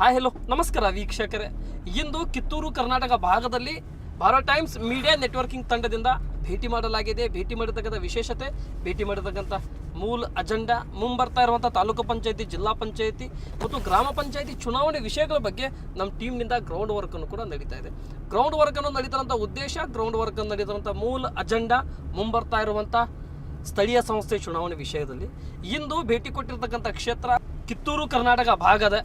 Hi hello ನಮಸ್ಕಾರ ವೀಕ್ಷಕರೇ. ಇಂದು ಕಿತ್ತೂರು ಕರ್ನಾಟಕ ಭಾಗದಲ್ಲಿ ಭಾರತ್ ಟೈಮ್ಸ್ ಮೀಡಿಯಾ ನೆಟ್ವರ್ಕಿಂಗ್ ತಂಡದಿಂದ ಭೇಟಿ ಮಾಡಲಾಗಿದೆ. ಭೇಟಿ ಮಾಡಿರ್ತಕ್ಕಂಥ ವಿಶೇಷತೆ, ಭೇಟಿ ಮಾಡಿರ್ತಕ್ಕಂಥ ಮೂಲ ಅಜೆಂಡಾ, ಮುಂಬರ್ತಾ ಇರುವಂಥ ತಾಲೂಕು ಪಂಚಾಯತಿ, ಜಿಲ್ಲಾ ಪಂಚಾಯತಿ ಮತ್ತು ಗ್ರಾಮ ಪಂಚಾಯತಿ ಚುನಾವಣೆ ವಿಷಯಗಳ ಬಗ್ಗೆ ನಮ್ಮ ಟೀಮ್ನಿಂದ ಗ್ರೌಂಡ್ ವರ್ಕನ್ನು ಕೂಡ ನಡೀತಾ ಇದೆ. ಗ್ರೌಂಡ್ ವರ್ಕನ್ನು ನಡೀತಾರಂಥ ಉದ್ದೇಶ, ಗ್ರೌಂಡ್ ವರ್ಕನ್ನು ನಡೀತಾರಂಥ ಮೂಲ ಅಜೆಂಡಾ, ಮುಂಬರ್ತಾ ಇರುವಂಥ ಸ್ಥಳೀಯ ಸಂಸ್ಥೆ ಚುನಾವಣೆ ವಿಷಯದಲ್ಲಿ ಇಂದು ಭೇಟಿ ಕೊಟ್ಟಿರ್ತಕ್ಕಂಥ ಕ್ಷೇತ್ರ ಕಿತ್ತೂರು ಕರ್ನಾಟಕ ಭಾಗದ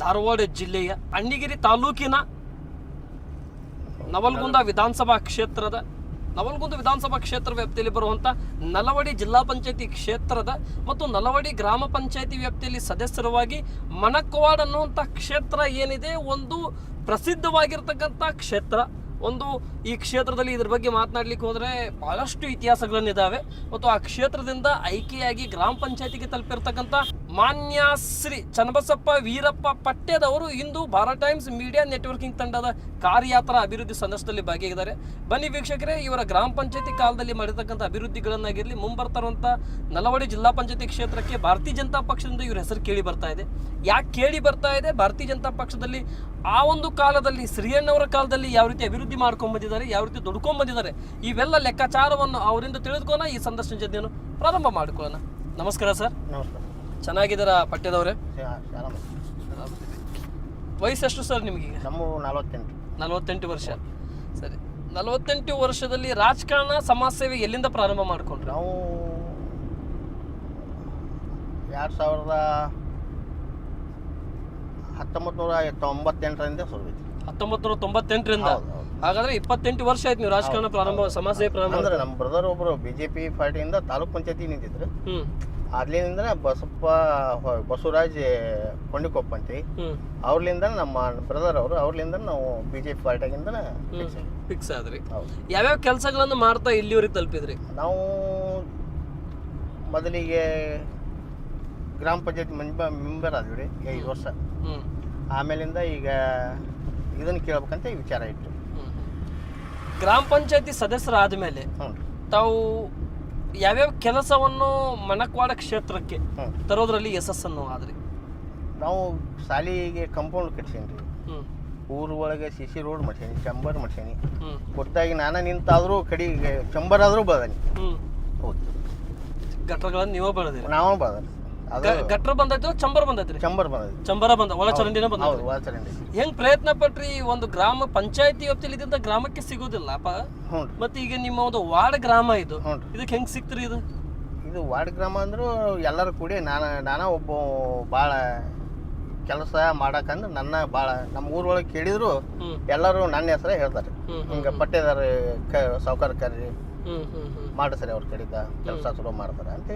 ಧಾರವಾಡ ಜಿಲ್ಲೆಯ ಅಣ್ಣಿಗಿರಿ ತಾಲೂಕಿನ ನವಲಗುಂದ ವಿಧಾನಸಭಾ ಕ್ಷೇತ್ರ ವ್ಯಾಪ್ತಿಯಲ್ಲಿ ಬರುವಂಥ ನಲವಡಿ ಜಿಲ್ಲಾ ಪಂಚಾಯತಿ ಕ್ಷೇತ್ರದ ಮತ್ತು ನಲವಡಿ ಗ್ರಾಮ ಪಂಚಾಯತಿ ವ್ಯಾಪ್ತಿಯಲ್ಲಿ ಸದಸ್ಯರವಾಗಿ ಮಣಕವಾಡ ಅನ್ನುವಂಥ ಕ್ಷೇತ್ರ ಏನಿದೆ, ಒಂದು ಪ್ರಸಿದ್ಧವಾಗಿರ್ತಕ್ಕಂಥ ಕ್ಷೇತ್ರ. ಒಂದು ಈ ಕ್ಷೇತ್ರದಲ್ಲಿ ಇದ್ರ ಬಗ್ಗೆ ಮಾತನಾಡ್ಲಿಕ್ಕೆ ಹೋದರೆ ಬಹಳಷ್ಟು ಇತಿಹಾಸಗಳನ್ನಿದ್ದಾವೆ. ಮತ್ತು ಆ ಕ್ಷೇತ್ರದಿಂದ ಆಯ್ಕೆಯಾಗಿ ಗ್ರಾಮ ಪಂಚಾಯತಿಗೆ ತಲುಪಿರ್ತಕ್ಕಂಥ ಮಾನ್ಯ ಶ್ರೀ ಚನ್ನಬಸಪ್ಪ ವೀರಪ್ಪ ಪಟ್ಟೆದವರು ಇಂದು ಭಾರತ್ ಟೈಮ್ಸ್ ಮೀಡಿಯಾ ನೆಟ್ವರ್ಕಿಂಗ್ ತಂಡದ ಕಾರ್ಯಾತರ ಅಭಿವೃದ್ಧಿ ಸಂದರ್ಶನದಲ್ಲಿ ಭಾಗಿಯಾಗಿದ್ದಾರೆ. ಬನ್ನಿ ವೀಕ್ಷಕರೇ, ಇವರ ಗ್ರಾಮ ಪಂಚಾಯತಿ ಕಾಲದಲ್ಲಿ ಮಾಡಿರ್ತಕ್ಕಂಥ ಅಭಿವೃದ್ಧಿಗಳನ್ನಾಗಿರಲಿ, ಮುಂಬರ್ತಾರಂಥ ನಲವಡಿ ಜಿಲ್ಲಾ ಪಂಚಾಯತಿ ಕ್ಷೇತ್ರಕ್ಕೆ ಭಾರತೀಯ ಜನತಾ ಪಕ್ಷದಿಂದ ಇವ್ರ ಹೆಸರು ಕೇಳಿ ಬರ್ತಾ ಇದೆ. ಯಾಕೆ ಕೇಳಿ ಬರ್ತಾ ಇದೆ? ಭಾರತೀಯ ಜನತಾ ಪಕ್ಷದಲ್ಲಿ ಆ ಒಂದು ಕಾಲದಲ್ಲಿ ಶ್ರೀಯಣ್ಣವರ ಕಾಲದಲ್ಲಿ ಯಾವ ರೀತಿ ಅಭಿವೃದ್ಧಿ ಮಾಡ್ಕೊಂಡ್ ಬಂದಿದ್ದಾರೆ, ಯಾವ ರೀತಿ ದುಡ್ಕೊಂಡ್ ಬಂದಿದ್ದಾರೆ, ಇವೆಲ್ಲ ಲೆಕ್ಕಾಚಾರವನ್ನು ಅವರಿಂದ ತಿಳಿದುಕೊಳ್ಳೋಣ. ಈ ಸಂದರ್ಶನ ಜೊತೆಯನ್ನು ಪ್ರಾರಂಭ ಮಾಡಿಕೊಳ್ಳೋಣ. ನಮಸ್ಕಾರ ಸರ್. ನಮಸ್ಕಾರ. ಚೆನ್ನಾಗಿದ್ದೀರಾ ಪಟ್ಟೆದವ್ರೆ? ವಯಸ್ಸೆಷ್ಟು ಸರ್ ನಿಮಗೆ? ನಮ್ಮ 48 ವರ್ಷ. ಸರಿ, 48 ವರ್ಷದಲ್ಲಿ ರಾಜಕಾರಣ, ಸಮಾಜ ಸೇವೆ ಎಲ್ಲಿಂದ ಪ್ರಾರಂಭ ಮಾಡ್ಕೊಂಡ್ರಿ? ನಾವು 1998ರಿಂದ ಶುರು ಐತಿ. 1998ರಿಂದ? ಹಾಗಾದ್ರೆ 28 ವರ್ಷ ಆಯ್ತು ನೀವು ರಾಜಕಾರಣ ಪ್ರಾರಂಭ, ಸಮಾಜ ಸೇವೆ ಪ್ರಾರಂಭ. ಅಂದ್ರೆ ನಮ್ಮ ಬ್ರದರ್ ಒಬ್ರು ಬಿಜೆಪಿ ಪಾರ್ಟಿಯಿಂದ ತಾಲೂಕ್ ಪಂಚಾಯತಿ ನಿಂತಿದ್ರು. ಅದ್ಲಿಂದ ಬಸವರಾಜ್ ಕೊಂಡಿಕೊಪ್ಪ ಅಂತಿ, ಅವ್ರಲಿಂದ ನಮ್ಮ ಬ್ರದರ್ ಅವ್ರಲಿಂದ ನಾವು ಬಿಜೆಪಿ ಪಾರ್ಟಿಗಿಂದ ಫಿಕ್ಸ್ ಆದ್ರಿ. ಯಾವ್ಯಾವ ಕೆಲಸಗಳನ್ನು ಮಾಡ್ತಾ ಇಲ್ಲಿವರೆಗೆ ತಲುಪಿದ್ರಿ? ನಾವು ಮೊದಲಿಗೆ ಗ್ರಾಮ ಪಂಚಾಯತಿ ಮೆಂಬರ್ ಆದ್ವಿ 5 ವರ್ಷ. ಆಮೇಲಿಂದ ಈಗ ಇದನ್ನ ಕೇಳ್ಬೇಕಂತ ವಿಚಾರ ಇತ್ತು. ಗ್ರಾಮ ಪಂಚಾಯತಿ ಸದಸ್ಯರಾದ್ಮೇಲೆ ತಾವು ಯಾವ್ಯಾವ ಕೆಲಸವನ್ನು ಮಣಕವಾಡ ಕ್ಷೇತ್ರಕ್ಕೆ ತರೋದ್ರಲ್ಲಿ ಯಶಸ್ಸನ್ನು ಆದ್ರಿ? ನಾವು ಶಾಲೆಗೆ ಕಾಂಪೌಂಡ್ ಕಟ್ಸೀನಿ, ಊರ್ ಒಳಗೆ ಸಿಸಿ ರೋಡ್ ಮಾಡ್ಸೀನಿ, ಚಂಬರ್ ಮಾಡ್ಸೀನಿ. ಗೊತ್ತಾಗಿ ನಾನ ನಿಂತಾದ್ರೂ ಕಡೆಗೆ ಚಂಬರ್ ಆದ್ರೂ ಬದನಿ. ಗಟ್ರಗಳನ್ನು ನೀವೇ ಬೆಳೆದಿರಿ? ನಾವು ಬದನಿ. ಗಟ್ರ ಬಂದೈತು, ಚಂಬರ್ ಬಂದೈತ್ರಿ? ಚಂಬರ ಬಂದ, ಒಳಚರಂಡಿನ ಬಂದ. ಹೆಂಗ್ ಪ್ರಯತ್ನ ಪಟ್ರಿ? ಒಂದು ಗ್ರಾಮ ಪಂಚಾಯತಿ ವ್ಯಾಪ್ತಿಯಲ್ಲಿ ಗ್ರಾಮಕ್ಕೆ ಸಿಗೋದಿಲ್ಲ ಮತ್ತೆ ಈಗ ನಿಮ್ಮ ಒಂದು ವಾರ್ಡ್ ಗ್ರಾಮ ಇದು, ಇದಕ್ಕೆ ಹೆಂಗ್ ಸಿಕ್ತ್ರಿ? ಇದು ವಾರ್ಡ್ ಗ್ರಾಮ ಅಂದ್ರು ಎಲ್ಲರೂ ಕೂಡಿ ನಾನ ಒಬ್ಬ ಬಾಳ ಕೆಲಸ ಮಾಡಕಂದ್ರೆ ನನ್ನ ಬಾಳ ನಮ್ಮ ಊರೊಳಗೆ ಕೇಳಿದ್ರು ಎಲ್ಲರೂ ನನ್ನ ಹೆಸರೇ ಹೇಳ್ತಾರೆ. ಹಿಂಗ ಪಟ್ಟೆದಾರ ಸಾವುಕಾರ ಕರ್ರಿ ಮಾಡಿಸ್ರಿ, ಅವ್ರ ಕಡೆದ ಕೆಲಸ ಶುರು ಮಾಡ್ತಾರೆ ಅಂತ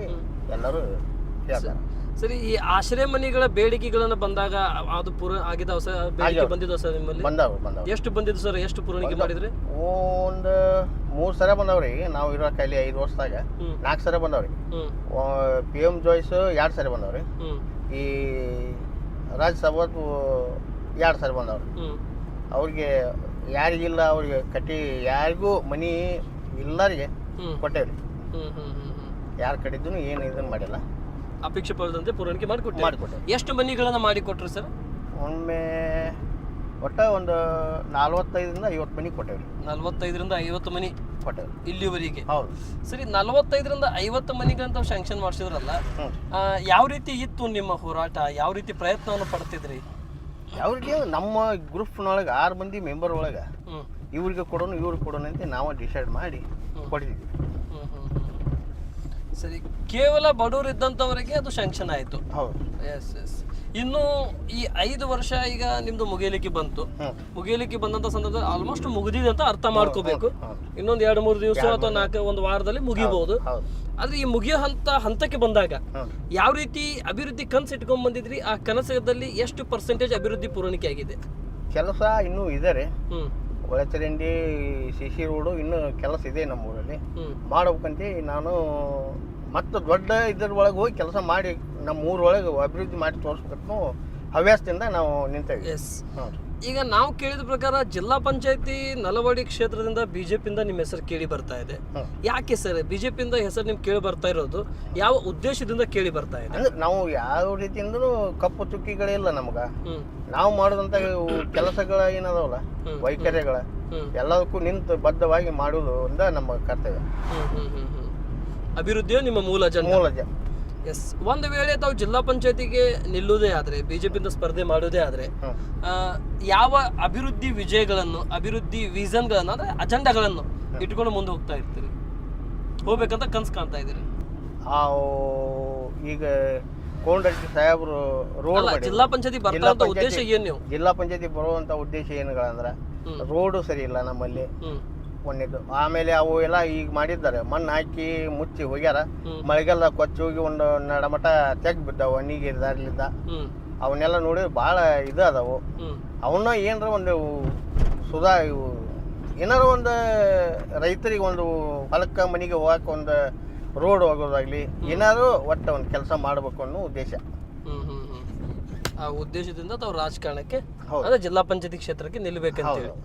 ಎಲ್ಲರೂ ಹೇಳ್ತಾರೆ. ಸರಿ, ಈ ಆಶ್ರಯ ಮನೆಗಳ ಬೇಡಿಕೆಗಳನ್ನ ಬಂದಾಗ ಅದು ಪೂರ ಆಗಿದಾವ ಸರ್? ಬೇಡಿಕೆ ಬಂದಿದ್ದಾವ ಸರ್ ನಿಮ್ಮಲ್ಲಿ? ಬಂದಾವ. ಎಷ್ಟು ಬಂದಿದ್ದು ಸರ್? ಎಷ್ಟು ಪೂರೈಕೆ ಮಾಡಿದ್ರಿ? ಒಂದು 3 ಸಲ ಬಂದವ್ರಿ. ನಾವು ಇರೋ ಕೈಲಿ 5 ವರ್ಷದಾಗ 4 ಸಲ ಬಂದವ್ರಿ. PM ಜಾಯ್ಸ್ 2 ಸಲ ಬಂದವ್ರಿ. ಈ ರಾಜ್ಯಸಭಾದು 2 ಸಲ ಬಂದವ್ರಿ. ಅವ್ರಿಗೆ ಯಾರಿಗಿಲ್ಲ ಅವ್ರಿಗೆ ಕಟ್ಟಿ, ಯಾರಿಗೂ ಮನಿ ಇಲ್ಲರಿಗೆ ಕೊಟ್ಟೇವ್ರಿ. ಯಾರು ಕಟ್ಟಿದ್ದು ಏನು ಇದನ್ನ ಮಾಡಿಲ್ಲ, ಅಪೇಕ್ಷೆ ಪಡೆದಂತೆ ಪೂರೈಕೆ ಮಾಡಿಕೊಟ್ಟೆ. ಎಷ್ಟು ಮನಿಗಳನ್ನ ಮಾಡಿಕೊಟ್ರಿ ಸರ್? ಒಮ್ಮೆ ಒಟ್ಟ ಒಂದು 45ರಿಂದ 50 ಮನಿ ಕೊಟ್ಟೇವ್ರಿ. 45ರಿಂದ 50 ಮನಿ ಕೊಟ್ಟೇವ್ರಿ ಇಲ್ಲಿವರೆಗೆ? ಹೌದು. ಸರಿ, 45ರಿಂದ 50 ಮನಿಗಂತ ಶಾಂಕ್ಷನ್ ಮಾಡಿಸಿದ್ರಲ್ಲ, ಯಾವ ರೀತಿ ಇತ್ತು ನಿಮ್ಮ ಹೋರಾಟ? ಯಾವ ರೀತಿ ಪ್ರಯತ್ನವನ್ನು ಪಡ್ತಿದ್ರಿ? ಯಾವ ರೀತಿ ನಮ್ಮ ಗ್ರೂಪ್ನೊಳಗೆ 6 ಮಂದಿ ಮೆಂಬರ್ ಒಳಗೆ ಇವ್ರಿಗೆ ಕೊಡೋಣ ಇವ್ರಿಗೆ ಕೊಡೋಣ ಅಂತ ನಾವು ಡಿಸೈಡ್ ಮಾಡಿ ಕೊಟ್ಟಿದ್ವಿ. ಸರಿ, ಕೇವಲ ಬಡವರು ಇದ್ದಂಥವರಿಗೆ ಅದು ಶಾಂಕ್ಷನ್ ಆಯಿತು. ಹೌದು. ಎಸ್. ಇನ್ನು ಈ 5 ವರ್ಷ ಈಗ ನಿಮ್ದು ಮುಗಿಯಲಿಕ್ಕೆ ಬಂತು. ಮುಗಿಯಲಿಕ್ಕೆ ಬಂದಂತ ಸಂದರ್ಭದಲ್ಲಿ ಆಲ್ಮೋಸ್ಟ್ ಮುಗಿದಿದೆ ಅಂತ ಅರ್ಥ ಮಾಡ್ಕೋಬೇಕು. ಇನ್ನೊಂದು 2-3 ದಿವಸ ಅಥವಾ 4-1 ವಾರದಲ್ಲಿ ಮುಗಿಬಹುದು. ಆದ್ರೆ ಈ ಮುಗಿಯೋ ಹಂತಕ್ಕೆ ಬಂದಾಗ ಯಾವ ರೀತಿ ಅಭಿವೃದ್ಧಿ ಕನಸು ಇಟ್ಕೊಂಡ್ ಬಂದಿದ್ರಿ? ಆ ಕನಸದಲ್ಲಿ ಎಷ್ಟು % ಅಭಿವೃದ್ಧಿ ಪೂರೈಕೆ ಆಗಿದೆ? ಕೆಲಸ ಇನ್ನೂ ಇದೆ ರೀ. ಒಳಚರಂಡಿ, ಸಿಸಿ ರೋಡು ಇನ್ನೂ ಕೆಲಸ ಇದೆ ನಮ್ಮ ಊರಲ್ಲಿ. ಮಾಡ್ಬೇಕಂತ ನಾನು ಮತ್ತೆ ದೊಡ್ಡ ಇದ್ರ ಒಳಗೆ ಹೋಗಿ ಕೆಲಸ ಮಾಡಿ ನಮ್ಮ ಊರೊಳಗೆ ಅಭಿವೃದ್ಧಿ ಮಾಡಿ ತೋರಿಸ್ಬೇಕನ್ನೋ ಹವ್ಯಾಸದಿಂದ ನಾವು ನಿಂತೇವೆ. ಈಗ ನಾವು ಕೇಳಿದ ಪ್ರಕಾರ ಜಿಲ್ಲಾ ಪಂಚಾಯತಿ ನಲವಡಿ ಕ್ಷೇತ್ರದಿಂದ ಬಿಜೆಪಿಯಿಂದ ನಿಮ್ಮ ಹೆಸರು ಕೇಳಿ ಬರ್ತಾ ಇದೆ. ಯಾಕೆ ಸರ್ ಬಿಜೆಪಿಯಿಂದ ಹೆಸರು ನಿಮ್ಗೆ ಕೇಳಿ ಬರ್ತಾ ಇರೋದು? ಯಾವ ಉದ್ದೇಶದಿಂದ ಕೇಳಿ ಬರ್ತಾ ಇದೆ? ಅಂದ್ರೆ ನಾವು ಯಾವ ರೀತಿಯಿಂದನೂ ಕಪ್ಪು ಚುಕ್ಕಿಗಳಿಲ್ಲ ನಮ್ಗ. ನಾವು ಮಾಡೋದಂತ ಕೆಲಸಗಳ ಏನದವಲ್ಲ, ವೈಖರಿಗಳ ಎಲ್ಲದಕ್ಕೂ ನಿಂತು ಬದ್ಧವಾಗಿ ಮಾಡುವುದು ಒಂದ ನಮ್ಮ ಕರ್ತವ್ಯ. ಅಭಿವೃದ್ಧಿಯು ನಿಮ್ಮ ಮೂಲ ಎಸ್. ಒಂದು ವೇಳೆ ತಾವು ಜಿಲ್ಲಾ ಪಂಚಾಯತಿಗೆ ನಿಲ್ಲುವುದೇ ಆದ್ರೆ, ಬಿಜೆಪಿಯಿಂದ ಸ್ಪರ್ಧೆ ಮಾಡುವುದೇ ಆದ್ರೆ, ಯಾವ ಅಭಿವೃದ್ಧಿ ವಿಜಯಗಳನ್ನು, ಅಭಿವೃದ್ಧಿ ವಿಷನ್ಗಳನ್ನು ಅಂದ್ರೆ ಅಜೆಂಡಾಗಳನ್ನು ಇಟ್ಕೊಂಡು ಮುಂದೆ ಹೋಗ್ತಾ ಇರ್ತೀರಿ, ಹೋಗ್ಬೇಕಂತ ಕನ್ಸು ಕಾಣ್ತಾ ಇದ್ದೀರಿ? ಈಗ ಕೋಂಡರೆಡ್ಡಿ ಸಾಹೇಬ್ರು ರೋಡ್ ಜಿಲ್ಲಾ ಪಂಚಾಯತಿ ಬರ್ತಾ ಉದ್ದೇಶ ಏನು? ನೀವು ಜಿಲ್ಲಾ ಪಂಚಾಯತಿ ಬರುವಂತ ಉದ್ದೇಶ ಏನುಗಳಂದ್ರ ರೋಡು ಸರಿ ಇಲ್ಲ ನಮ್ಮಲ್ಲಿ ಒಂದಿದ್ದು. ಆಮೇಲೆ ಅವು ಎಲ್ಲ ಈಗ ಮಾಡಿದ್ದಾರೆ, ಮಣ್ಣು ಹಾಕಿ ಮುಚ್ಚಿ ಹೋಗ್ಯಾರ. ಮಳೆಗೆಲ್ಲ ಕೊಚ್ಚಿ ಹೋಗಿ ಒಂದು ನಡಮಟ ತೆಗ್ ಬಿದ್ದಾವ ನೀಗಿದ ದಾರಿಲಿದ್ದ. ಅವನ್ನೆಲ್ಲ ನೋಡಿದ್ರೆ ಭಾಳ ಇದು ಅದಾವು. ಅವನ್ನ ಏನಾರ ಒಂದು ಸುಧಾ ಏನಾರ ಒಂದು ರೈತರಿಗೆ ಒಂದು ಹೊಲಕ್ಕ ಮನೆಗೆ ಹೋಗಕ್ಕೆ ಒಂದು ರೋಡ್ ಹೋಗೋದಾಗ್ಲಿ, ಏನಾದ್ರು ಒಟ್ಟು ಒಂದು ಕೆಲಸ ಮಾಡ್ಬೇಕು ಅನ್ನೋ ಉದ್ದೇಶ. ಆ ಉದ್ದೇಶದಿಂದ ತಾವು ರಾಜಕಾರಣಕ್ಕೆ ಅಂದ್ರೆ ಜಿಲ್ಲಾ ಪಂಚಾಯತಿ ಕ್ಷೇತ್ರಕ್ಕೆ ನಿಲ್ಲಬೇಕಂತ ಹೇಳಿ.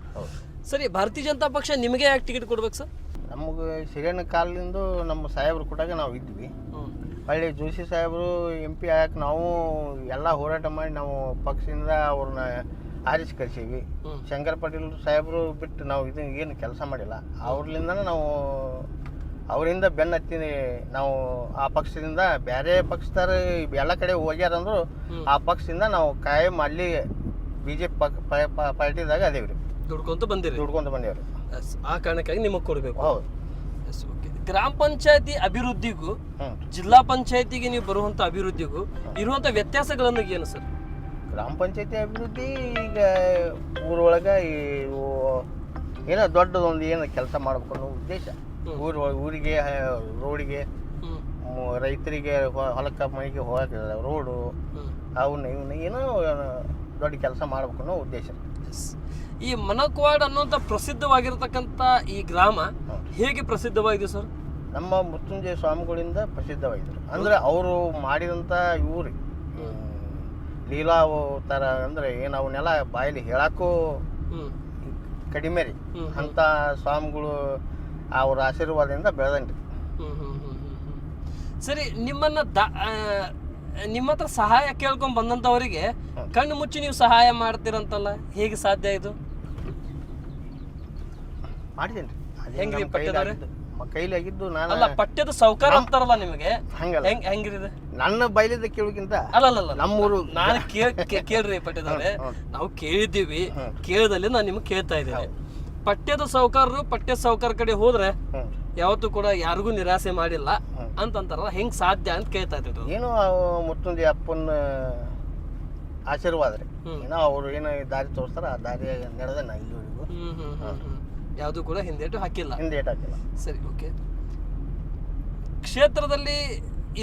ಸರಿ, ಭಾರತೀಯ ಜನತಾ ಪಕ್ಷ ನಿಮಗೆ ಯಾಕೆ ಟಿಕೆಟ್ ಕೊಡ್ಬೇಕು ಸರ್? ನಮಗೆ ಸಿರಿಯಣ್ಣ ಕಾಲದಿಂದ ನಮ್ಮ ಸಾಹೇಬ್ರು ಕೊಟ್ಟಾಗ ನಾವು ಇದ್ವಿ. ಹೊಳ್ಳಿ ಜೋಶಿ ಸಾಹೇಬರು MP ಆಗಕ್ಕೆ ನಾವು ಎಲ್ಲ ಹೋರಾಟ ಮಾಡಿ ನಾವು ಪಕ್ಷದಿಂದ ಅವ್ರನ್ನ ಆರಿಸಿ ಕರ್ಸೀವಿ. ಶಂಕರ್ ಪಾಟೀಲ್ ಸಾಹೇಬರು ಬಿಟ್ಟು ನಾವು ಇದು ಏನು ಕೆಲಸ ಮಾಡಿಲ್ಲ. ಅವ್ರಲಿಂದನೇ ನಾವು ಅವರಿಂದ ಬೆನ್ನ ಹತ್ತಿ ನಾವು ಆ ಪಕ್ಷದಿಂದ ಬೇರೆ ಪಕ್ಷದಾರ ಎಲ್ಲ ಕಡೆ ಹೋಗ್ಯಾರಂದ್ರು ಆ ಪಕ್ಷದಿಂದ ನಾವು ಕಾಯಂ ಅಲ್ಲಿ BJP ಪಾರ್ಟಿದಾಗ ಅದೇವ್ರಿ. ದುಡ್ಕೊಂತ ಬಂದೇವ್ರಿ. ಆ ಕಾರಣಕ್ಕಾಗಿ ನಿಮಗೆ ಕೊಡಬೇಕು. ಹೌದು. ಗ್ರಾಮ ಪಂಚಾಯತಿ ಅಭಿವೃದ್ಧಿಗೂ ಜಿಲ್ಲಾ ಪಂಚಾಯತಿಗೆ ನೀವು ಬರುವಂತ ಅಭಿವೃದ್ಧಿಗೂ ಇರುವಂತ ವ್ಯತ್ಯಾಸಗಳನ್ನು ಏನು ಸರ್? ಗ್ರಾಮ ಪಂಚಾಯತಿ ಅಭಿವೃದ್ಧಿ ಈಗ ಊರೊಳಗೆ ಏನೋ ದೊಡ್ಡದೊಂದು ಏನು ಕೆಲಸ ಮಾಡ್ಬೇಕು ಅನ್ನೋ ಉದ್ದೇಶ. ಊರಿಗೆ ರೋಡಿಗೆ, ರೈತರಿಗೆ ಹೊಲಕ್ಕ ಮನೆಗೆ ಹೋಗಕ್ಕೆ ರೋಡು, ಇವನ್ನ ಏನೋ ದೊಡ್ಡ ಕೆಲಸ ಮಾಡ್ಬೇಕು ಅನ್ನೋ ಉದ್ದೇಶ. ಈ ಮನಕ್ವಾಡ್ ಅನ್ನುವಂಥ ಪ್ರಸಿದ್ಧವಾಗಿರ್ತಕ್ಕಂಥ ಈ ಗ್ರಾಮ ಹೇಗೆ ಪ್ರಸಿದ್ಧವಾಗಿದೆ ಸರ್? ನಮ್ಮ ಮೃತ್ಯುಂಜಯ ಸ್ವಾಮಿಗಳಿಂದ ಪ್ರಸಿದ್ಧವಾಗಿದ್ರು. ಅಂದ್ರೆ ಅವರು ಮಾಡಿದಂಥ ಇವ್ರಿ ಲೀಲಾವತಾರ ಅಂದ್ರೆ ಏನು ಅವನ್ನೆಲ್ಲ ಬಾಯಲ್ಲಿ ಹೇಳಕ್ಕೂ ಕಡಿಮೆ ರೀ. ಅಂತ ಸ್ವಾಮಿಗಳು ಅವ್ರ ಆಶೀರ್ವಾದದಿಂದ ಬೆಳೆದನ್ರಿ. ಸರಿ, ನಿಮ್ಮ ಹತ್ರ ಸಹಾಯ ಕೇಳ್ಕೊಂಡ್ ಬಂದಂತವರಿಗೆ ಕಣ್ಣು ಮುಚ್ಚಿ ನೀವು ಸಹಾಯ ಮಾಡ್ತೀರಂತಲ್ಲ, ಹೇಗೆ ಸಾಧ್ಯ ಇದು? ಮಾಡಿದೇನ್ರಿ. ಹೆಂಗ್ರಿ ಪಠ್ಯದವ್ರೆ? ಕೈಲಿ ಆಗಿದ್ದು ನಾನು ಅಲ್ಲ, ಪಠ್ಯದ ಸೌಕಾರ ಅಂತಾರಲ್ಲ ನಿಮಗೆ, ಹೆಂಗಿರಿದೆ? ನನ್ನ ಬೈಲಿದ್ದ ಕೇಳೋಕ್ಕಿಂತ ಅಲ್ಲ ನಮ್ಮೂರು ನಾನು ಕೇಳ್ರಿ ಪಠ್ಯದವ್ರೆ, ನಾವು ಕೇಳಿದ್ದೀವಿ, ಕೇಳಿದಲ್ಲಿ ನಾನು ನಿಮ್ಗೆ ಕೇಳ್ತಾ ಇದ್ದೀನಿ. ಪಠ್ಯದ ಸೌಕರ್ಯರು ಪಠ್ಯ ಸೌಕರ್ಯ ಕಡೆ ಹೋದ್ರೆ ಯಾವತ್ತೂ ಕೂಡ ಯಾರಿಗೂ ನಿರಾಸೆ ಮಾಡಿಲ್ಲ ಅಂತಂತಾರಲ್ಲ, ಹೆಂಗ್ ಸಾಧ್ಯ ಅಂತ ಕೇಳ್ತಾ ಇದ್ರು. ಏನೋ ಮತ್ತೊಂದು ಅಪ್ಪನ ಆಶೀರ್ವಾದ ರೀ. ಏನೋ ಅವ್ರು ಏನೋ ದಾರಿ ತೋರಿಸ್ತಾರ ಆ ದಾರಿ ನಡೆದ ನಾ ಇಲ್ಲಿವರೆಗೂ ಯಾವುದು ಕೂಡ ಹಿಂದೇಟು ಹಾಕಿಲ್ಲ. ಸರಿ, ಓಕೆ. ಕ್ಷೇತ್ರದಲ್ಲಿ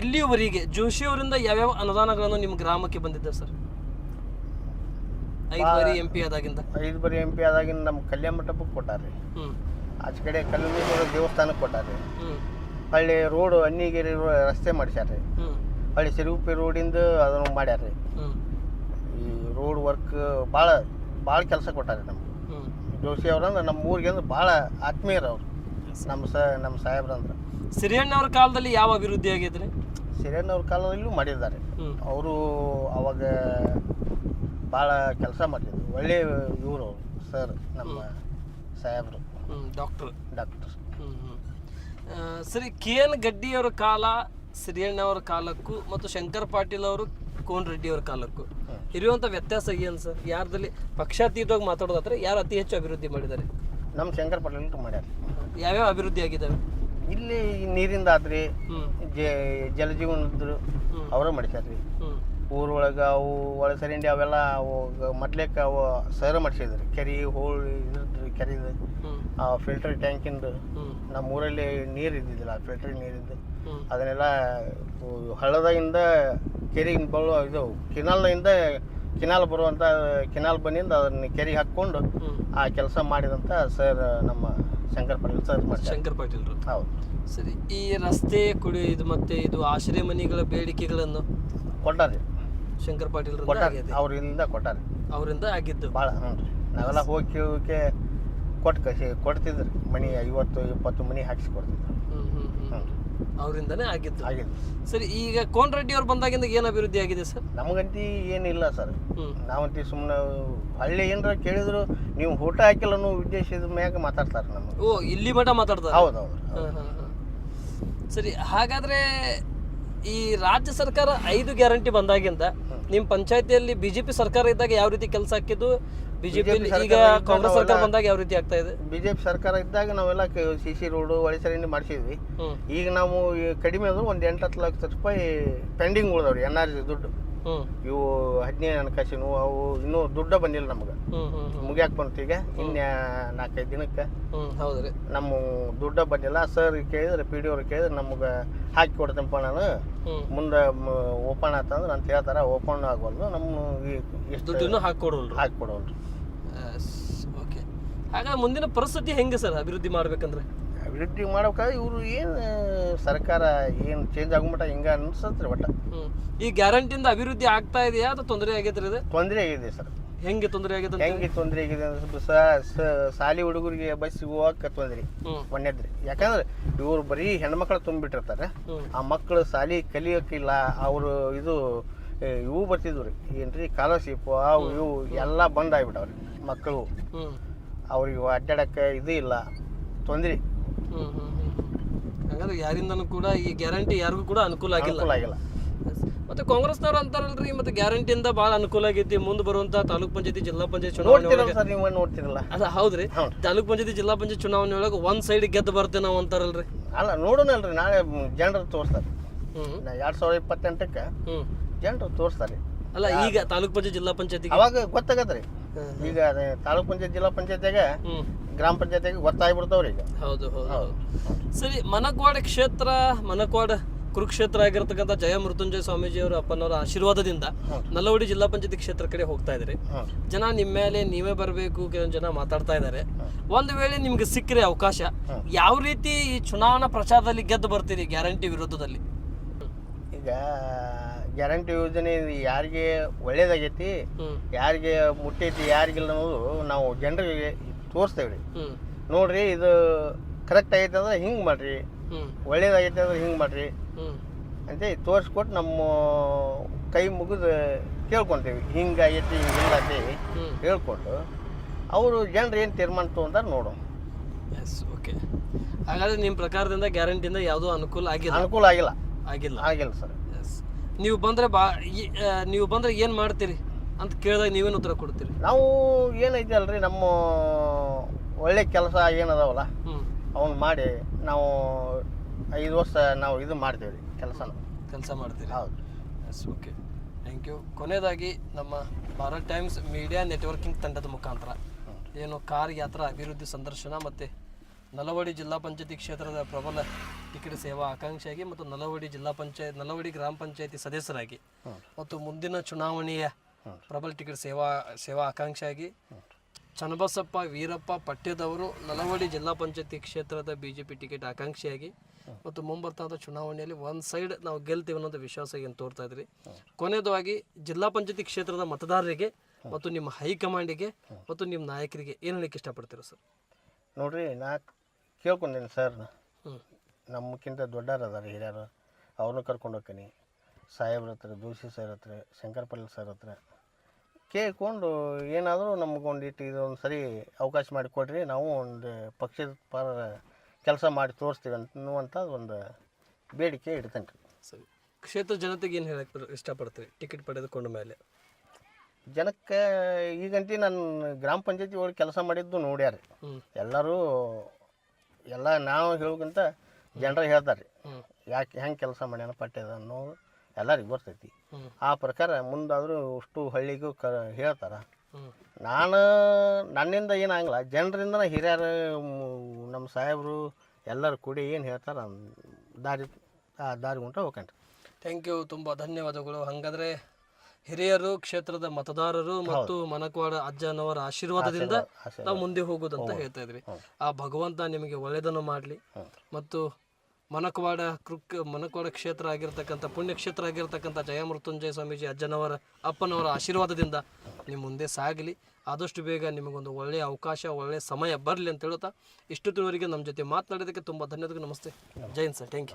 ಇಲ್ಲಿಯವರೆಗೆ ಜೋಶಿ ಅವರಿಂದ ಯಾವ್ಯಾವ ಅನುದಾನಗಳನ್ನು ನಿಮ್ಮ ಗ್ರಾಮಕ್ಕೆ ಬಂದಿದ್ದೆ ಸರ್? 5 ಬಾರಿ MP ಆದಾಗಿಂದ 5 ಬಾರಿ MP ಆದಾಗಿಂದ ನಮ್ಮ ಕಲ್ಯಾಣ ಮಂಟಪಕ್ಕೆ ಕೊಟ್ಟಾರ್ರಿ. ಆಚೆ ಕಡೆ ಕಲ್ಲಮೇಶ್ವರ ದೇವಸ್ಥಾನಕ್ಕೆ ಕೊಟ್ಟಾರ್ರಿ. ಹಳ್ಳಿ ರೋಡ್ ಅನ್ನಿಗೇರಿ ರಸ್ತೆ ಮಾಡಿಸ್ಯಾರ್ರಿ. ಹಳ್ಳಿ ಸಿರುಗುಪ್ಪಿ ರೋಡಿಂದ ಅದನ್ನು ಮಾಡ್ಯಾರ್ರಿ. ಈ ರೋಡ್ ವರ್ಕ್ ಭಾಳ ಕೆಲಸ ಕೊಟ್ಟಾರ್ರಿ ನಮ್ಗೆ. ಜೋಶಿ ಅವ್ರಂದ್ರೆ ನಮ್ಮ ಊರಿಗೆ ಅಂದ್ರೆ ಭಾಳ ಆತ್ಮೀಯರು ಅವ್ರು. ನಮ್ಮ ಸಾಹೇಬ್ರಂದ್ರೆ. ಸಿರಿಯಣ್ಣವ್ರ ಕಾಲದಲ್ಲಿ ಯಾವ ಅಭಿವೃದ್ಧಿ ಆಗಿದ್ರಿ? ಸಿರಿಯಣ್ಣವ್ರ ಕಾಲದಲ್ಲೂ ಮಾಡಿದ್ದಾರೆ. ಅವರು ಅವಾಗ ಭಾಳ ಕೆಲಸ ಮಾಡಿದ್ರು. ಒಳ್ಳೆ ಇವರು ಸರ್ ನಮ್ಮ ಸಾಹೇಬ್ರು ಡಾಕ್ಟರ್. ಸರಿ, KN ಗಡ್ಡಿಯವರ ಕಾಲ, ಸಿರಿಯಣ್ಣವರ ಕಾಲಕ್ಕೂ ಮತ್ತು ಶಂಕರ್ ಪಾಟೀಲ್ ಅವರು ಕೋನರೆಡ್ಡಿ ಅವರ ಕಾಲಕ್ಕೂ ಇರುವಂಥ ವ್ಯತ್ಯಾಸ ಏನು ಸರ್? ಯಾರದಲ್ಲಿ ಪಕ್ಷಾತೀತವಾಗಿ ಮಾತಾಡೋದಾದ್ರೆ ಯಾರು ಅತಿ ಹೆಚ್ಚು ಅಭಿವೃದ್ಧಿ ಮಾಡಿದ್ದಾರೆ? ನಮ್ಮ ಶಂಕರ್ ಪಾಟೀಲ್ ಮಾಡ್ಯಾರ. ಯಾವ್ಯಾವ ಅಭಿವೃದ್ಧಿ ಆಗಿದ್ದಾವೆ? ಇಲ್ಲಿ ನೀರಿಂದ ಆದ್ರಿ, ಜಲಜೀವನದ್ರು ಅವರೇ ಮಾಡಿಸ್ಯಾರ್ರಿ. ಊರೊಳಗೆ ಅವು ಒಳಸರಿಂಡಿ ಅವೆಲ್ಲ ಅವು ಮೊದ್ಲೇಕ ಅವು ಸರ ಮಾಡಿಸಿದ್ರಿ. ಕೆರೆ ಹೋಳಿ ಇದ್ರದ್ದು ಕೆರೆದು ಫಿಲ್ಟರ್ ಟ್ಯಾಂಕಿಂದು ನಮ್ಮ ಊರಲ್ಲಿ ನೀರು ಇದ್ದಿದ್ದಿಲ್ಲ, ಫಿಲ್ಟರ್ ನೀರಿದ್ದು ಅದನ್ನೆಲ್ಲ ಹಳ್ಳದಾಗಿಂದ ಕೆರೆಗೆ ಬರುವ ಇದು ಕೆನಾಲ್ ಬರುವಂಥ ಕೆನಾಲ್ ಬಂದಿಂದ ಅದನ್ನ ಕೆರೆಗೆ ಹಾಕ್ಕೊಂಡು ಆ ಕೆಲಸ ಮಾಡಿದಂಥ ಸರ್ ನಮ್ಮ ಶಂಕರ್ ಪಾಟೀಲ್ ಸರ್ ಮಾಡ್ತಾರೆ. ಶಂಕರ್ ಪಾಟೀಲ್ರು. ಹೌದು. ಸರಿ, ಈ ರಸ್ತೆ ಇದು ಮತ್ತೆ ಇದು ಆಶ್ರಯ ಮನೆಗಳ ಬೇಡಿಕೆಗಳನ್ನು ಕೊಟ್ಟಾರೆ. ಶಂಕರ್ ಪಾಟೀಲ್ ಕೊಟ್ಟಾರ, ಅವ್ರಿಂದ ಕೊಟ್ಟಾರ, ಅವರಿಂದ ಆಗಿದ್ದು ಭಾಳ. ಹ್ಞೂ ರೀ, ನಾವೆಲ್ಲ ಹೋಗಿ ಕೇಳೋಕೆ ಕೊಡ್ತಿದ್ರು ಮನಿ, 50-20 ಮನಿ ಹಾಕಿಸಿ ಕೊಡ್ತಿದ್ರು. ಅವರಿಂದನೇ ಆಗಿದ್ದು. ಆಗಿದ್ದು. ಸರಿ, ಈಗ ಕೋನ್ ರೆಡ್ಡಿ ಅವ್ರು ಬಂದಾಗಿಂದ ಏನು ಅಭಿವೃದ್ಧಿ ಆಗಿದೆ ಸರ್? ನಮಗಂತಿ ಏನಿಲ್ಲ ಸರ್. ನಾವಂತಿ ಸುಮ್ಮನೆ ಹಳ್ಳಿ ಏನಾರ ಕೇಳಿದ್ರು ನೀವು ಊಟ ಹಾಕಿಲ್ಲ ಅನ್ನೋ ಉದ್ದೇಶದ ಮ್ಯಾಗ ಮಾತಾಡ್ತಾರೆ ನಮಗೆ. ಓ, ಇಲ್ಲಿ ಮಠ ಮಾತಾಡ್ತಾರೆ? ಹೌದೌದು. ಸರಿ, ಹಾಗಾದ್ರೆ ಈ ರಾಜ್ಯ ಸರ್ಕಾರ 5 ಗ್ಯಾರಂಟಿ ಬಂದಾಗಿಂದ ನಿಮ್ಮ ಪಂಚಾಯತಿಯಲ್ಲಿ ಬಿಜೆಪಿ ಸರ್ಕಾರ ಇದ್ದಾಗ ಯಾವ ರೀತಿ ಕೆಲಸ ಹಾಕಿದ್ದು, ಬಿಜೆಪಿ ಈಗ ಕಾಂಗ್ರೆಸ್ ಸರ್ಕಾರ ಬಂದಾಗ ಯಾವ ರೀತಿ ಆಗ್ತಾ ಇದೆ? ಬಿಜೆಪಿ ಸರ್ಕಾರ ಇದ್ದಾಗ ನಾವೆಲ್ಲ CC ರೋಡ್ ಒಳಚರಂಡಿ ಮಾಡಿಸಿದ್ವಿ. ಈಗ ನಾವು ಕಡಿಮೆ ಅಂದ್ರೆ ಒಂದು 8-10 ಲಕ್ಷ ರೂಪಾಯಿ ಪೆಂಡಿಂಗ್ ಉಳಿದವ್ರಿ, NRG ದುಡ್ಡು. ಇವು 15 ಹಣಕಾಸಿನ ಅವು ಇನ್ನೂ ದುಡ್ಡ ಬಂದಿಲ್ಲ ನಮ್ಗೆ, ಮುಗಿಯಾಕ ಬಂತು. ಈಗ ಇನ್ನ 4-5 ದಿನಕ್ಕೆ ಹೌದ್ರಿ, ನಮ್ಮ ದುಡ್ಡ ಬಂದಿಲ್ಲ. ಸರ್ ಕೇಳಿದ್ರೆ PD ಅವ್ರು ಕೇಳಿದ್ರೆ ನಮ್ಗೆ ಹಾಕಿ ಕೊಡ್ತೇನಪ್ಪ ನಾನು, ಮುಂದೆ ಓಪನ್ ಆತಂದ್ರೆ ಅಂತ ಹೇಳ್ತಾರೆ. ಓಪನ್ ಆಗೋಲ್ದು, ನಮ್ಮ ಎಷ್ಟು ಹಾಕಿ ಓಕೆ. ಹಾಗಾಗಿ ಮುಂದಿನ ಪರಿಸ್ಥಿತಿ ಹೆಂಗೆ ಸರ್ ಅಭಿವೃದ್ಧಿ ಮಾಡ್ಬೇಕಂದ್ರೆ? ಅಭಿವೃದ್ಧಿ ಮಾಡ್ಬೇಕಾದ್ರೆ ಇವರು ಏನು ಸರ್ಕಾರ ಏನು ಚೇಂಜ್ ಆಗಮಟ ಹಿಂಗೆ ಅನ್ಸತ್ರಿ ಒಟ್ಟ. ಈ ಗ್ಯಾರಂಟಿಯಿಂದ ಅಭಿವೃದ್ಧಿ ಆಗ್ತಾ ಇದೆಯಾ ಅಥವಾ ತೊಂದರೆ ಆಗೈತ್ರಿ? ಇದು ತೊಂದರೆ ಆಗಿದೆ ಸರ್. ಹೆಂಗೆ ತೊಂದರೆ ಆಗಿದೆ? ಹೆಂಗೆ ತೊಂದರೆ ಆಗಿದೆ ಅಂದ್ರೆ ಶಾಲಿ ಹುಡುಗರಿಗೆ ಬಸ್ಸಿಗೆ ಹೋಗಕ್ಕೆ ತೊಂದರೆ ಒಂದೇದ್ರಿ. ಯಾಕಂದ್ರೆ ಇವ್ರು ಬರೀ ಹೆಣ್ಮಕ್ಳು ತುಂಬಿಟ್ಟಿರ್ತಾರೆ, ಆ ಮಕ್ಕಳು ಶಾಲಿ ಕಲಿಯೋಕ್ಕಿಲ್ಲ. ಅವರು ಇದು ಇವು ಬರ್ತಿದ್ವು ರೀ, ಏನ್ರಿ ಸ್ಕಾಲರ್ಶಿಪ್ ಅವು ಇವು ಎಲ್ಲ ಬಂದ್ ಆಗ್ಬಿಟ್ಟವ್ರಿ. ಮಕ್ಕಳು ಅವ್ರಿಗೆ ಅಡ್ಡಾಡಕ್ಕೆ ಇದು ಇಲ್ಲ, ತೊಂದರೆ. ಹಾಗಾದ್ರೆ ಯಾರಿಂದನೂ ಕೂಡ ಈ ಗ್ಯಾರಂಟಿ ಯಾರಿಗೂ ಕೂಡ ಅನುಕೂಲ ಆಗಿಲ್ಲ. ಮತ್ತೆ ಕಾಂಗ್ರೆಸ್ನವ್ರು ಅಂತಾರಲ್ರಿ, ಮತ್ತೆ ಗ್ಯಾರಂಟಿಯಿಂದ ಬಹಳ ಅನುಕೂಲ ಆಗೈತಿ, ಮುಂದೆ ಬರುವಂತ ತಾಲೂಕ್ ಪಂಚಾಯತಿ ಜಿಲ್ಲಾ ಪಂಚಾಯತ್ ಚುನಾವಣೆ ನೋಡ್ತಿರಲ್ಲ. ಅದ ಹೌದ್ರಿ, ತಾಲೂಕ್ ಪಂಚಾಯತಿ ಜಿಲ್ಲಾ ಪಂಚಾಯತ್ ಚುನಾವಣೆ ಒಳಗೆ ಒಂದ್ ಸೈಡ್ ಗೆದ್ದು ಬರ್ತೇವೆ ನಾವು ಅಂತಾರಲ್ರಿ. ಅಲ್ಲ, ನೋಡೋಣಲ್ರಿ, ನಾಳೆ ಜನರು ತೋರಿಸ್ತಾರೆ. 2028ಕ್ಕೆ ಜನರು ತೋರಿಸ್ತಾರೆ. ಅಲ್ಲ, ಈಗ ತಾಲೂಕ್ ಪಂಚಾಯತ್ ಜಿಲ್ಲಾ ಪಂಚಾಯತಿ ಅವಾಗ ಗೊತ್ತಾಗತ್ರಿ. ಈಗ ತಾಲೂಕ್ ಪಂಚಾಯತ್ ಜಿಲ್ಲಾ ಪಂಚಾಯತ್ಯಾಗ ಗ್ರಾಮ ಪಂಚಾಯತ್ಯಾಗ ಗೊತ್ತಾಗ್ಬಿಡ್ತಾವ್ರಿ ಈಗ. ಹೌದು. ಸರಿ, ಮನಕ್ವಾಡ ಕ್ಷೇತ್ರ, ಮನಕ್ವಾಡ ಕುರುಕ್ಷೇತ್ರ ಆಗಿರ್ತಕ್ಕಂಥ ಜಯ ಮೃತ್ಯುಂಜಯ ಸ್ವಾಮೀಜಿಯವರ ಅಪ್ಪನವರ ಆಶೀರ್ವಾದದಿಂದ ನಲ್ಲವಡಿ ಜಿಲ್ಲಾ ಪಂಚಾಯತಿ ಕ್ಷೇತ್ರ ಕಡೆ ಹೋಗ್ತಾ ಇದ್ರಿ. ಜನ ನಿಮ್ಮ ಮೇಲೆ ನೀವೇ ಬರಬೇಕು, ಕೆಲವೊಂದು ಜನ ಮಾತಾಡ್ತಾ ಇದ್ದಾರೆ. ಒಂದು ವೇಳೆ ನಿಮ್ಗೆ ಸಿಕ್ಕರೆ ಅವಕಾಶ, ಯಾವ ರೀತಿ ಈ ಚುನಾವಣಾ ಪ್ರಚಾರದಲ್ಲಿ ಗೆದ್ದು ಬರ್ತೀರಿ ಗ್ಯಾರಂಟಿ ವಿರುದ್ಧದಲ್ಲಿ? ಈಗ ಗ್ಯಾರಂಟಿ ಯೋಜನೆ ಯಾರಿಗೆ ಒಳ್ಳೇದಾಗೈತಿ, ಯಾರಿಗೆ ಮುಟ್ಟೈತಿ, ಯಾರಿಗಿಲ್ಲ ಅನ್ನೋದು ನಾವು ಜನರಿಗೆ ತೋರಿಸ್ತೇವ್ರಿ. ನೋಡ್ರಿ, ಇದು ಕರೆಕ್ಟ್ ಆಗೈತೆ ಅಂದ್ರೆ ಹಿಂಗೆ ಮಾಡ್ರಿ, ಒಳ್ಳೇದಾಗೈತೆ ಅಂದ್ರೆ ಹಿಂಗೆ ಮಾಡ್ರಿ ಅಂತ ತೋರಿಸ್ಕೊಟ್ಟು ನಮ್ಮ ಕೈ ಮುಗಿದು ಕೇಳ್ಕೊತೀವಿ. ಹಿಂಗಾಗೈತಿ, ಹಿಂಗಾಗೈತಿ ಹೇಳ್ಕೊಂಡು ಅವರು ಜನರು ಏನು ತೀರ್ಮಾನ ತೊಗೊಂಡಾರ ನೋಡು. Yes, okay. ಹಾಗಾದ್ರೆ ನಿಮ್ಮ ಪ್ರಕಾರದಿಂದ ಗ್ಯಾರಂಟಿಯಿಂದ ಯಾವುದೂ ಅನುಕೂಲ ಆಗಿಲ್ಲ ಸರ್. ಎಸ್, ನೀವು ಬಂದರೆ ಏನು ಮಾಡ್ತೀರಿ ಅಂತ ಕೇಳಿದಾಗ ನೀವೇನು ಉತ್ತರ ಕೊಡ್ತೀರಿ? ನಾವು ಏನೈತಿ ಅಲ್ರಿ, ನಮ್ಮ ಒಳ್ಳೆ ಕೆಲಸ ಏನದಾವಲ್ಲ ಅವ್ನು ಮಾಡಿ ನಾವು 5 ವರ್ಷ ನಾವು ಇದು ಮಾಡ್ತೀವಿ ರೀ, ಕೆಲಸ ಮಾಡ್ತೀವಿ. ಹೌದು. Yes, okay, thank you. ಕೊನೆಯದಾಗಿ ನಮ್ಮ ಭಾರತ್ ಟೈಮ್ಸ್ ಮೀಡಿಯಾ ನೆಟ್ವರ್ಕಿಂಗ್ ತಂಡದ ಮುಖಾಂತರ ಏನು ಕಾರ್ ಯಾತ್ರಾ ಅಭಿವೃದ್ಧಿ ಸಂದರ್ಶನ ಮತ್ತು ನಲವಡಿ ಜಿಲ್ಲಾ ಪಂಚಾಯತಿ ಕ್ಷೇತ್ರದ ಪ್ರಬಲ ಟಿಕೆಟ್ ಸೇವಾ ಆಕಾಂಕ್ಷಿಯಾಗಿ ಮತ್ತು ನಲವಡಿ ಗ್ರಾಮ ಪಂಚಾಯತಿ ಸದಸ್ಯರಾಗಿ ಮತ್ತು ಮುಂದಿನ ಚುನಾವಣೆಯ ಪ್ರಬಲ ಟಿಕೆಟ್ ಸೇವಾ ಆಕಾಂಕ್ಷಿಯಾಗಿ ಚನ್ನಬಸಪ್ಪ ವೀರಪ್ಪ ಪಠ್ಯದವರು ನಲವಡಿ ಜಿಲ್ಲಾ ಪಂಚಾಯತಿ ಕ್ಷೇತ್ರದ BJP ಟಿಕೆಟ್ ಆಕಾಂಕ್ಷಿಯಾಗಿ ಮತ್ತು ಮುಂಬರ್ತಾದ ಚುನಾವಣೆಯಲ್ಲಿ ಒಂದು ಸೈಡ್ ನಾವು ಗೆಲ್ತೀವಿ ಅನ್ನೋದು ವಿಶ್ವಾಸ ಏನು ತೋರ್ತಾ ಇದ್ರಿ. ಕೊನೆಯದಾಗಿ ಜಿಲ್ಲಾ ಪಂಚಾಯತಿ ಕ್ಷೇತ್ರದ ಮತದಾರರಿಗೆ ಮತ್ತು ನಿಮ್ಮ ಹೈಕಮಾಂಡಿಗೆ ಮತ್ತು ನಿಮ್ಮ ನಾಯಕರಿಗೆ ಏನು ಹೇಳಕ್ಕೆ ಇಷ್ಟಪಡ್ತೀರಾ ಸರ್? ನೋಡ್ರಿ, ನಾ ಕೇಳ್ಕೊಂಡೇನಿ ಸರ್, ನಮ್ಮಕ್ಕಿಂತ ದೊಡ್ಡವ್ರು ಅದಾರ ಹಿರಿಯರು, ಅವ್ರನ್ನೂ ಕರ್ಕೊಂಡು ಹೋಗ್ತೀನಿ. ಸಾಹೇಬ್ರ ಹತ್ರ, ಜೋಶಿ ಸರ್ ಹತ್ರ, ಶಂಕರ್ ಪಾಟೀಲ್ ಸರ್ ಹತ್ರ ಕೇಳ್ಕೊಂಡು ಏನಾದರೂ ನಮಗೊಂದಿಟ್ಟು ಇದೊಂದು ಸರಿ ಅವಕಾಶ ಮಾಡಿ ಕೊಡ್ರಿ, ನಾವು ಒಂದು ಪಕ್ಷದ ಪರ ಕೆಲಸ ಮಾಡಿ ತೋರಿಸ್ತೀವಿ ಅನ್ನುವಂಥದ್ದು ಒಂದು ಬೇಡಿಕೆ ಇಡ್ತೇನೆ ರೀ. ಸರಿ, ಕ್ಷೇತ್ರ ಜನತೆಗೆ ಏನು ಹೇಳಕ್ಕೆ ಇಷ್ಟಪಡ್ತೀರಿ ಟಿಕೆಟ್ ಪಡೆದುಕೊಂಡ ಮೇಲೆ? ಜನಕ್ಕೆ ಈಗಂತೂ ನಾನು ಗ್ರಾಮ ಪಂಚಾಯತಿ ಒಳಗೆ ಕೆಲಸ ಮಾಡಿದ್ದು ನೋಡ್ಯಾರ ಎಲ್ಲರೂ. ಎಲ್ಲ ನಾವು ಹೇಳೋಕ್ಕಿಂತ ಜನರು ಹೇಳ್ತಾರೆ ಯಾಕೆ ಹೆಂಗೆ ಕೆಲಸ ಮಾಡ್ಯಾನ ಪಟ್ಯದ ಅನ್ನೋದು ಎಲ್ಲರಿಗೆ ಬರ್ತೈತಿ. ಆ ಪ್ರಕಾರ ಮುಂದಾದರೂ ಅಷ್ಟು ಹಳ್ಳಿಗೂ ಹೇಳ್ತಾರೆ. ನನ್ನಿಂದ ಏನಾಗಲ್ಲ, ಜನರಿಂದ ಹಿರಿಯರು, ನಮ್ಮ ಸಾಹೇಬರು ಎಲ್ಲರೂ ಕೂಡಿ ಏನು ಹೇಳ್ತಾರೆ ದಾರಿ ಉಂಟ ಹೋಗ್ಕೊಂಡ್ರಿ. ಥ್ಯಾಂಕ್ ಯು, ತುಂಬ ಧನ್ಯವಾದಗಳು. ಹಾಗಾದರೆ ಹಿರಿಯರು, ಕ್ಷೇತ್ರದ ಮತದಾರರು ಮತ್ತು ಮನಕ್ವಾಡ ಅಜ್ಜನವರ ಆಶೀರ್ವಾದದಿಂದ ನಾವು ಮುಂದೆ ಹೋಗೋದಂತ ಹೇಳ್ತಾ ಇದ್ರಿ. ಆ ಭಗವಂತ ನಿಮಗೆ ಒಳ್ಳೆಯದನ್ನು ಮಾಡಲಿ ಮತ್ತು ಮನಕವಾಡ ಕ್ಷೇತ್ರ ಆಗಿರ್ತಕ್ಕಂಥ ಪುಣ್ಯಕ್ಷೇತ್ರ ಆಗಿರ್ತಕ್ಕಂಥ ಜಯಮೃತ್ಯುಂಜಯ ಸ್ವಾಮೀಜಿ ಅಜ್ಜನವರ ಅಪ್ಪನವರ ಆಶೀರ್ವಾದದಿಂದ ನಿಮ್ಮ ಮುಂದೆ ಸಾಗಲಿ. ಆದಷ್ಟು ಬೇಗ ನಿಮಗೊಂದು ಒಳ್ಳೆಯ ಅವಕಾಶ, ಒಳ್ಳೆಯ ಸಮಯ ಬರಲಿ ಅಂತ ಹೇಳ್ತಾ ಇಷ್ಟೊತ್ತಿನವರೆಗೆ ನಮ್ಮ ಜೊತೆ ಮಾತನಾಡೋದಕ್ಕೆ ತುಂಬ ಧನ್ಯವಾದಗಳು. ನಮಸ್ತೆ. Jai Hind sir. Thank you.